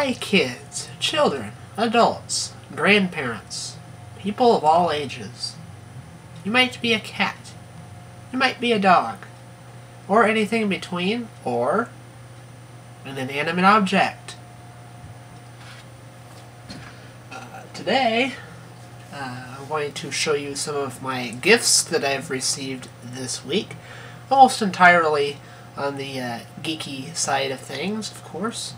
Hi kids, children, adults, grandparents, people of all ages. You might be a cat, you might be a dog, or anything in between, or an inanimate object. Today, I'm going to show you some of my gifts that I've received this week, almost entirely on the geeky side of things, of course.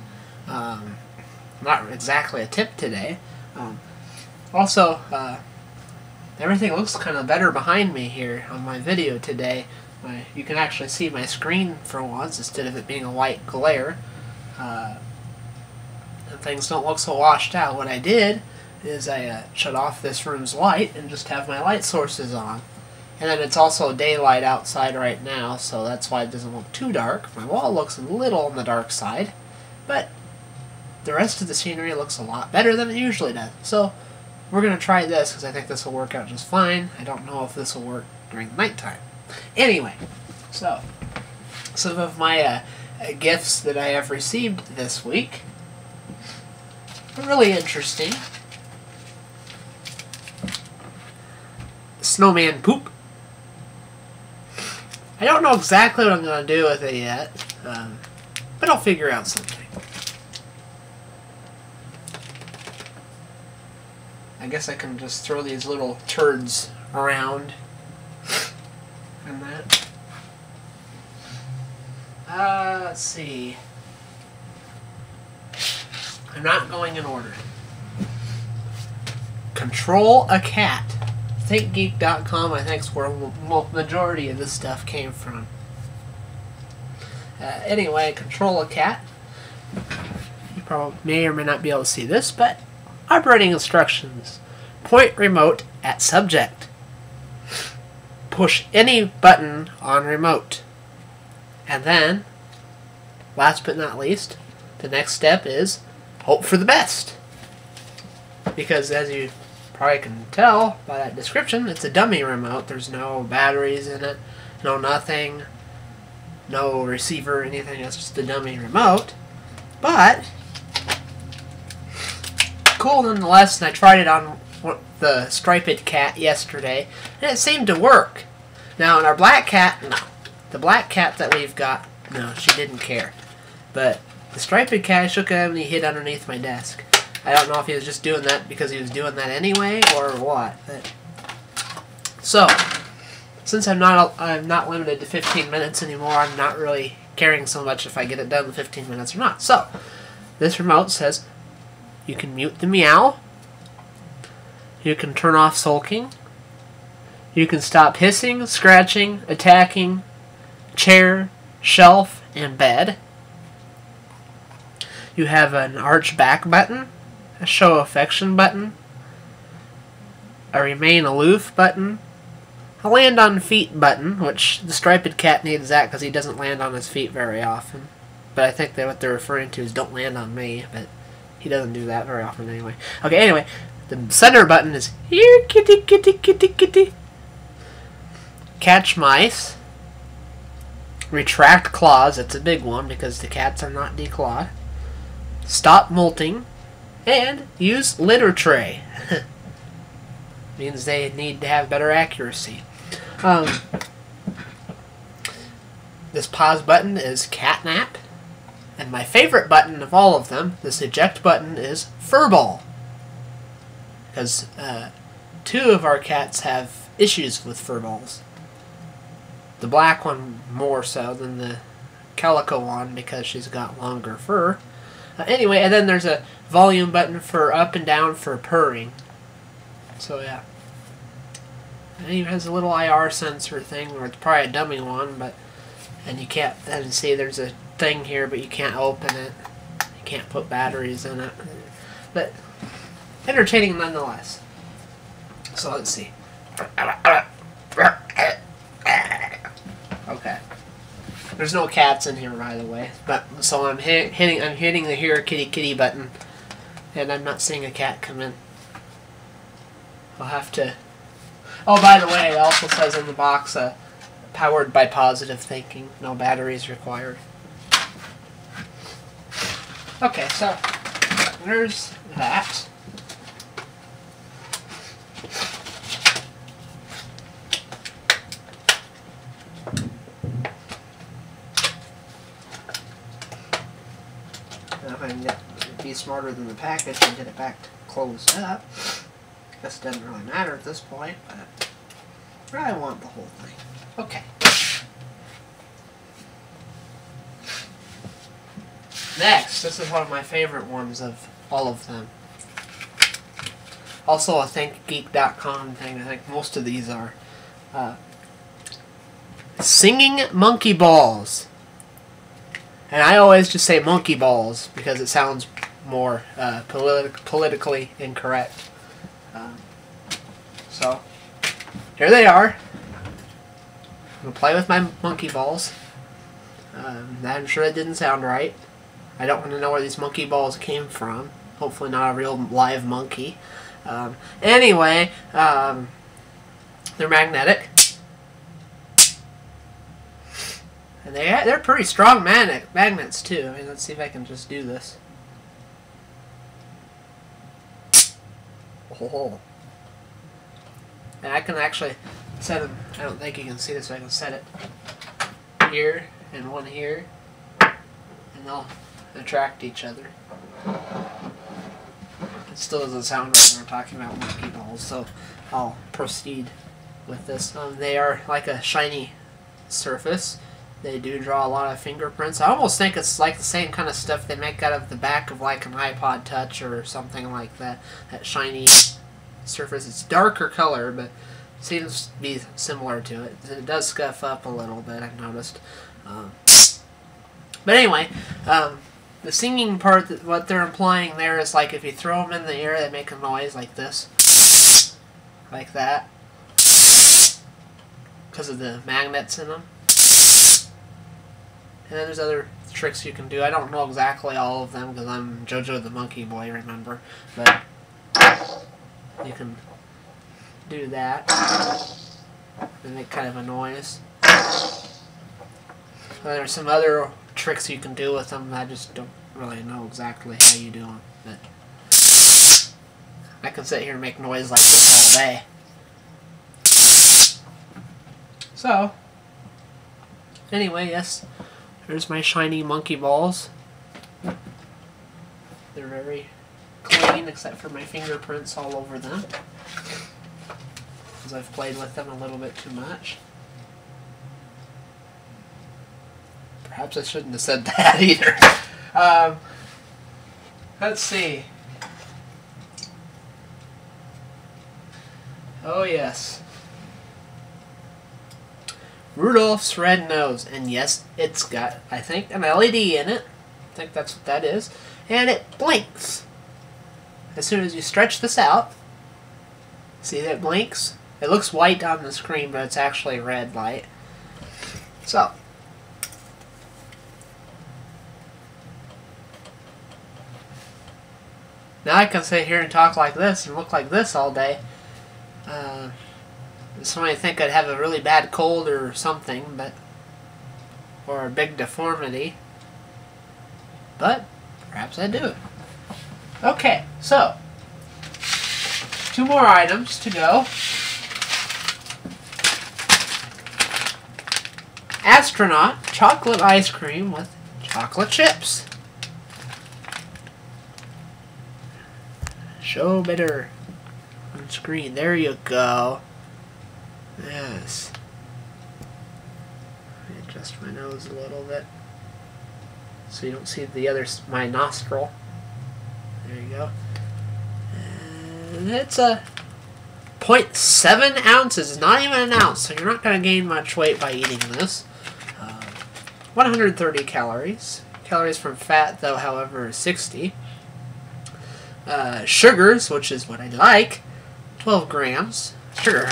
Not exactly a tip today. Also, everything looks kind of better behind me here on my video today. You can actually see my screen for once instead of it being a white glare. And things don't look so washed out. What I did is I shut off this room's light and just have my light sources on. And then it's also daylight outside right now, so that's why it doesn't look too dark. My wall looks a little on the dark side, but the rest of the scenery looks a lot better than it usually does. So we're going to try this because I think this will work out just fine. I don't know if this will work during the nighttime. Anyway, so some of my gifts that I have received this week are really interesting. Snowman poop. I don't know exactly what I'm going to do with it yet, but I'll figure out something. I guess I can just throw these little turds around and that. Let's see. I'm not going in order. Control a cat. ThinkGeek.com, I think, is where the majority of this stuff came from. Anyway, control a cat. You probably may or may not be able to see this, but operating instructions. Point remote at subject. Push any button on remote. And then, last but not least, the next step is hope for the best. Because as you probably can tell by that description, it's a dummy remote. There's no batteries in it, no nothing, no receiver or anything. It's just a dummy remote. But cool nonetheless, and I tried it on the striped cat yesterday, and it seemed to work. Now, in our black cat, no. The black cat that we've got, no, she didn't care. But the striped cat, I shook at him and he hid underneath my desk. I don't know if he was just doing that because he was doing that anyway, or what. But so, since I'm not limited to 15 minutes anymore, I'm not really caring so much if I get it done in 15 minutes or not. So, this remote says you can mute the meow, you can turn off sulking, you can stop hissing, scratching, attacking, chair, shelf, and bed. You have an arch back button, a show affection button, a remain aloof button, a land on feet button, which the striped cat needs that because he doesn't land on his feet very often. But I think that what they're referring to is don't land on me, but he doesn't do that very often anyway. Okay, anyway, the center button is here, kitty, kitty, kitty, kitty. Catch mice. Retract claws, that's a big one because the cats are not declawed. Stop molting. And use litter tray. Means they need to have better accuracy. This pause button is catnap. And my favorite button of all of them, this eject button, is furball. Because 2 of our cats have issues with furballs. The black one more so than the calico one because she's got longer fur. Anyway, and then there's a volume button for up and down for purring. So yeah. And it even has a little IR sensor thing, or it's probably a dummy one, but and you can't and see there's a thing here, but you can't open it. You can't put batteries in it. But entertaining nonetheless. So let's see. Okay. There's no cats in here, by the way. But so I'm hitting the here kitty kitty button, and I'm not seeing a cat come in. I'll have to. Oh, by the way, it also says in the box, powered by positive thinking. No batteries required. Okay, so there's that. Now if I can be smarter than the package and get it back closed up. I guess it doesn't really matter at this point, but I want the whole thing. Okay. Next, this is one of my favorite ones of all of them. Also a ThinkGeek.com thing. I think most of these are. Singing monkey balls. And I always just say monkey balls because it sounds more politically incorrect. So, here they are. I'm going to play with my monkey balls. I'm sure that didn't sound right. I don't want to know where these monkey balls came from. Hopefully not a real live monkey. Anyway, they're magnetic. And they're pretty strong magnets too. I mean, let's see if I can just do this. Oh. And I can actually set them. I don't think you can see this, so I can set it here and one here. And they'll attract each other. It still doesn't sound right when we're talking about monkey balls, so I'll proceed with this. They are like a shiny surface. They do draw a lot of fingerprints. I almost think it's like the same kind of stuff they make out of the back of like an iPod Touch or something like that. That shiny surface. It's darker color, but seems to be similar to it. It does scuff up a little bit, I've noticed. But anyway, the singing part, what they're implying there is like if you throw them in the air, they make a noise like this. Like that. Because of the magnets in them. And then there's other tricks you can do. I don't know exactly all of them because I'm JoJo the Monkey Boy, remember. But you can do that and make kind of a noise. There's some other tricks you can do with them. I just don't really know exactly how you do them. But I can sit here and make noise like this all day. So, anyway, yes. There's my shiny monkey balls. They're very clean, except for my fingerprints all over them. Because I've played with them a little bit too much. Perhaps I shouldn't have said that either. Let's see. Oh yes. Rudolph's red nose, and yes, it's got, I think, an LED in it. I think that's what that is. And it blinks. As soon as you stretch this out, see that it blinks? It looks white on the screen, but it's actually red light. So, now I can sit here and talk like this and look like this all day. Somebody think I'd have a really bad cold or something, but or a big deformity. But perhaps I do. Okay, so 2 more items to go. Astronaut chocolate ice cream with chocolate chips. Show better on screen. There you go. Yes. Let me adjust my nose a little bit so you don't see the other, my nostril. There you go. And it's a 0.7 ounces, not even an ounce, so you're not going to gain much weight by eating this. 130 calories. Calories from fat, though, however, is 60. Sugars, which is what I like, 12 grams. Sugar.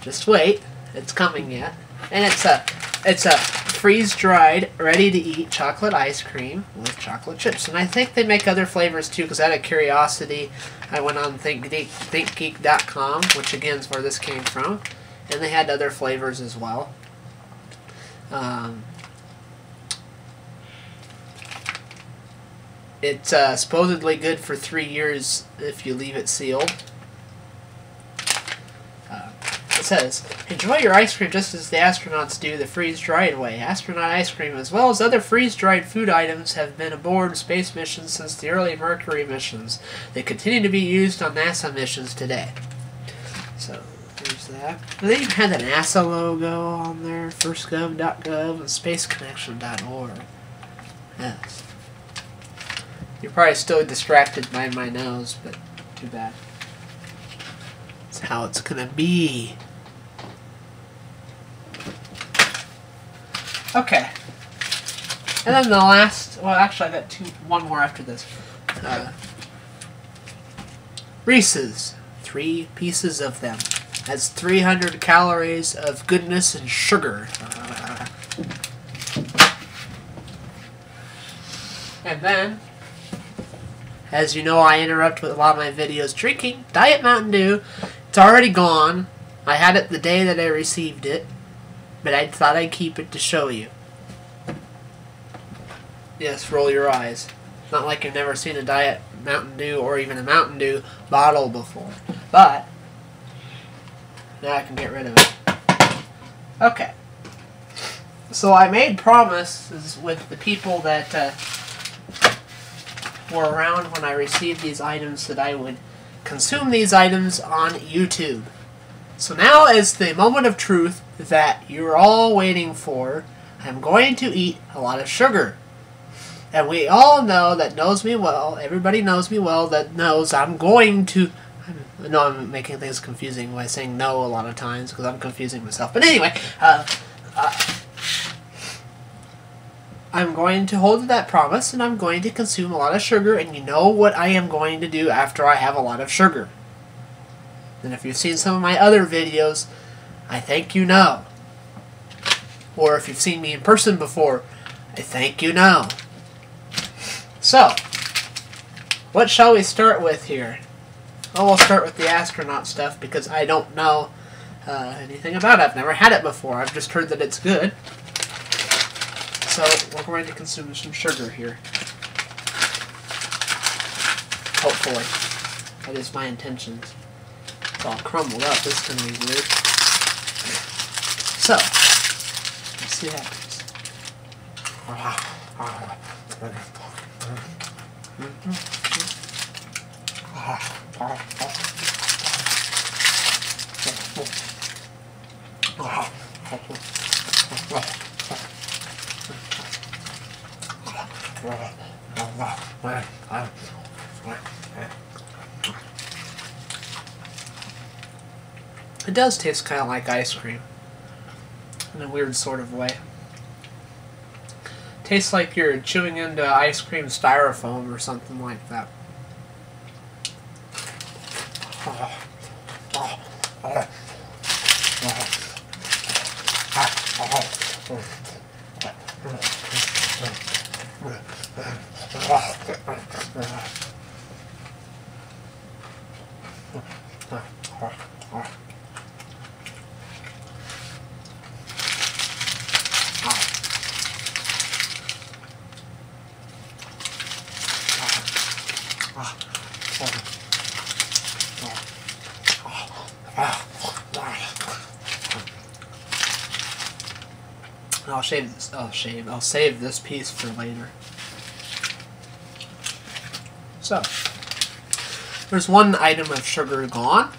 Just wait, it's coming yet. And it's a freeze-dried, ready-to-eat chocolate ice cream with chocolate chips. And I think they make other flavors too, because out of curiosity, I went on ThinkGeek.com, which again is where this came from, and they had other flavors as well. It's supposedly good for 3 years if you leave it sealed. It says, enjoy your ice cream just as the astronauts do the freeze-dried way. Astronaut ice cream, as well as other freeze-dried food items, have been aboard space missions since the early Mercury missions. They continue to be used on NASA missions today. So, there's that. They even had the NASA logo on there, firstgov.gov and spaceconnection.org. Yes. You're probably still distracted by my nose, but too bad. That's how it's gonna be. Okay. And then the last, well actually I got one more after this. Reese's. 3 pieces of them. That's 300 calories of goodness and sugar. And then, as you know, I interrupt with a lot of my videos drinking Diet Mountain Dew. It's already gone. I had it the day that I received it, but I thought I'd keep it to show you. Yes, roll your eyes. Not like you've never seen a Diet Mountain Dew or even a Mountain Dew bottle before. But now I can get rid of it. Okay. So I made promises with the people that were around when I received these items that I would consume these items on YouTube. So now is the moment of truth that you're all waiting for. I'm going to eat a lot of sugar. And we all know, that knows me well, everybody knows me well, that knows I'm going to... I know I'm making things confusing by saying no a lot of times, because I'm confusing myself. But anyway, I'm going to hold to that promise, and I'm going to consume a lot of sugar, and you know what I am going to do after I have a lot of sugar. And if you've seen some of my other videos, I think you know. Or if you've seen me in person before, I think you know. So, what shall we start with here? Well, we'll start with the astronaut stuff, because I don't know anything about it. I've never had it before. I've just heard that it's good. So, we're going to consume some sugar here. Hopefully. That is my intentions. It's all crumbled up. This is going to be weird. So, let's see what happens. It does taste kind of like ice cream in a weird sort of way. Tastes like you're chewing into ice cream styrofoam or something like that. I'll save this piece for later. So, there's one item of sugar gone.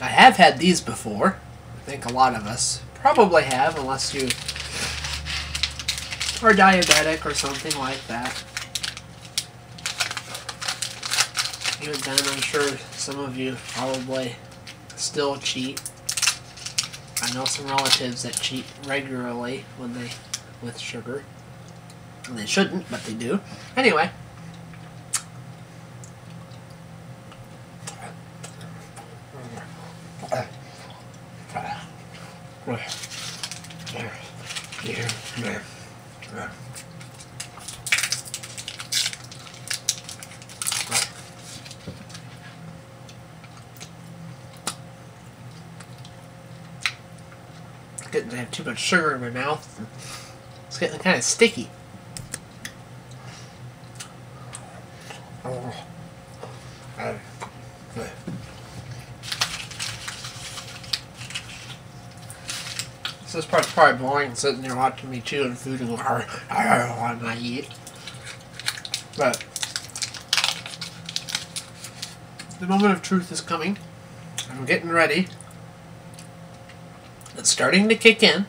I have had these before. I think a lot of us probably have, unless you are diabetic or something like that. Even then, I'm sure some of you probably still cheat. I know some relatives that cheat regularly with sugar. And they shouldn't, but they do. Anyway. I have too much sugar in my mouth. It's getting kind of sticky. This part's probably boring, sitting there watching me chewing food and going, I might eat. But the moment of truth is coming. I'm getting ready. It's starting to kick in.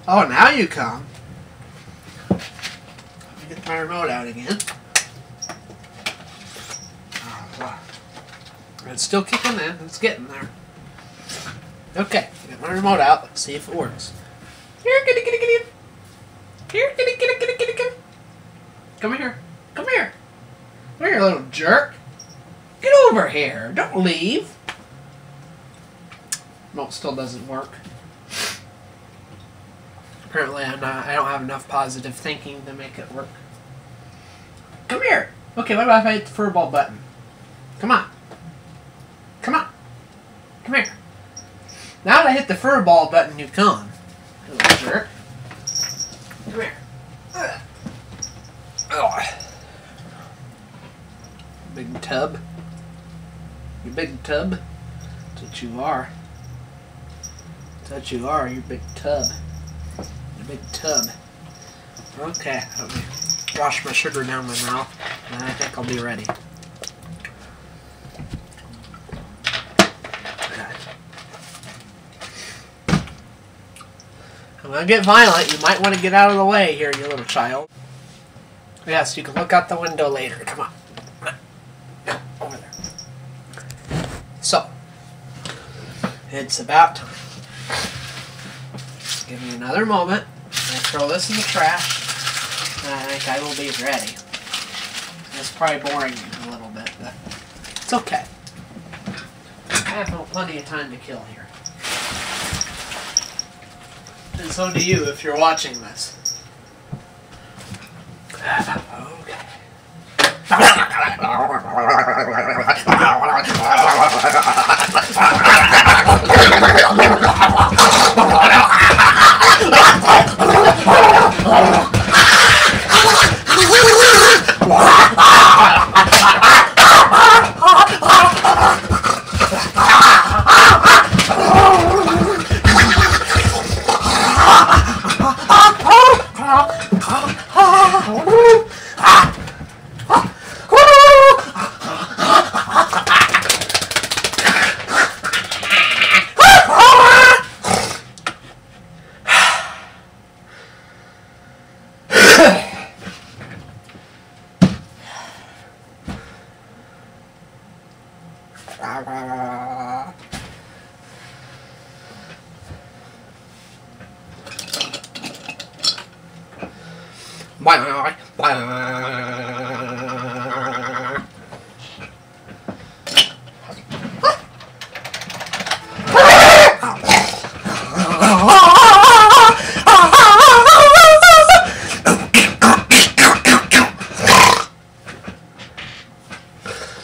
Oh, now you come. Let me get my remote out again. It's still kicking in. It's getting there. Okay, get my remote out. Let's see if it works. Here, kitty, kitty, kitty. Here, kitty, kitty, kitty, kitty, kitty. Come here. Come here. Come here, little jerk. Get over here. Don't leave. Remote still doesn't work. Apparently, I don't have enough positive thinking to make it work. Come here. Okay, what about if I hit the furball button? Come on. Come on. Come here. Now that I hit the furball button, you come. You little jerk. Come here. Oh. Big tub. You big tub. That's what you are. That's what you are. You big tub. You big tub. Okay. Let me wash my sugar down my mouth, and I think I'll be ready. I'm gonna get violent. You might want to get out of the way here, you little child. Yes, you can look out the window later. Come on. No, over there. So, it's about time. Give me another moment. I throw this in the trash, and I think I will be ready. It's probably boring a little bit, but it's okay. I have plenty of time to kill here. And so do you if you're watching this. Okay.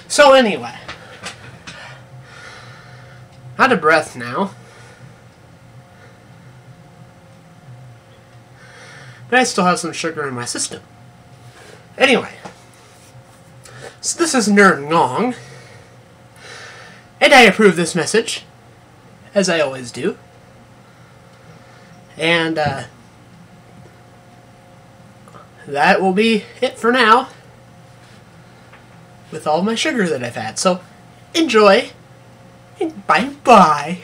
So anyway, out of breath now, but I still have some sugar in my system. Anyway, so this is Nerd Ngong, and I approve this message, as I always do. And that will be it for now, with all my sugar that I've had. So, enjoy, and bye-bye.